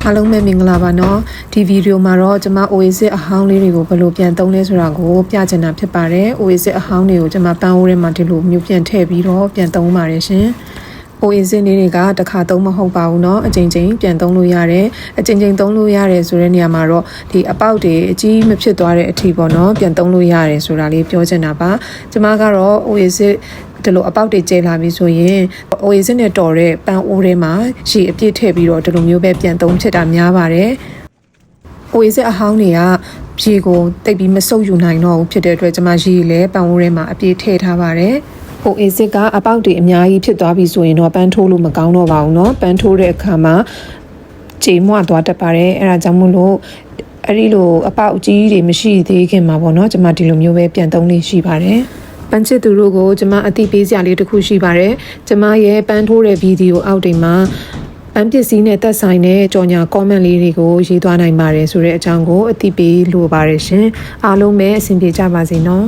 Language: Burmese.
အားလုံးပဲမင်္ဂလာပါနော်ဒီဗီဒီယိုမှာတော့ကျွန်မ Oasis အဟောင်းလေးတွေကိုဘယ်လိုပြန်သုံးလဲဆိုတာကိုပြချင်တာဖြစ်ပါတယ် Oasis အဟောင်းတွေကိုကျွန်မပန်းအိုးထဲမှာဒီလိုမျိုးပြန်ထည့်ပြီးတော့ပြန်သုံးပါတယ်ရှင်Oasis လေးတွေကတစ်ခါသုံးမဟုတ်ပါဘူးเนาะအချိန်ချင်းပြန်သုံးလို့ရတယ်အချိန်ချင်းသုံးလို့ရတယ်ဆိုတဲ့နေရာမှာတော့ဒီအပေါက်တွေအကြီးမဖြစ်သွားတဲ့အထိပေါ့เนาะပြန်သုံးလို့ရတယ်ဆိုတာလေးပြောချင်တာပါကျွန်မကတော့ Oasis ဒီလိုအပေါက်တွေကျဲလာပြီဆိုရင် Oasis နဲ့တော်တဲ့ပန်းအိုးထဲမှာရှည်အပြည့်ထည့်ပြီးတော့ဒီလိုမျိုးပဲပြန်သုံးဖြစ်တာများပါတယ်Oasis အဟောင်းတွေကဖြေကိုတိတ်ပြီးမဆုပ်ယူနိုင်တော့ဘူးဖြစ်တဲ့အတွက်ကျွန်မရေလည်းပန်းအိုးထဲမှာအပြည့်ထည့်ထားပါတယ်Oasis ကအပေါက်တွေအများကြီးဖြစ်သွားပြီဆိုရင်တော့ပန်းထိုးလို့မကောင်းတော့ပါဘူးเนาะပန်းထိုးတဲ့အခါမှာကြေမွသွားတတ်ပါတယ်အဲဒါကြောင့်မို့လို့အဲ့ဒီလိုအပေါက်ကြီးတွေမရှိသေးခင်မှာပေါ့เนาะကျွန်မဒီလိုမျိုးပဲပြန်သုံးလေးရှိပါတယ်ပန်းချစ်သူတို့ကိုကျွန်မအသိပေးစရာလေးတစ်ခုရှိပါတယ်ကျွန်မရဲ့ပန်းထိုးတဲ့ဗီဒီယိုအောက်တွေမှာပန်းပစ္စည်းနဲ့သက်ဆိုင်တဲ့ကြော်ညာ comment လေးတွေကိုရေးသွားနိုင်ပါတယ်ဆိုတဲ့အကြောင်းကိုအသိပေးလိုပါတယ်ရှင်အားလုံးပဲအဆင်ပြေကြပါစေနော်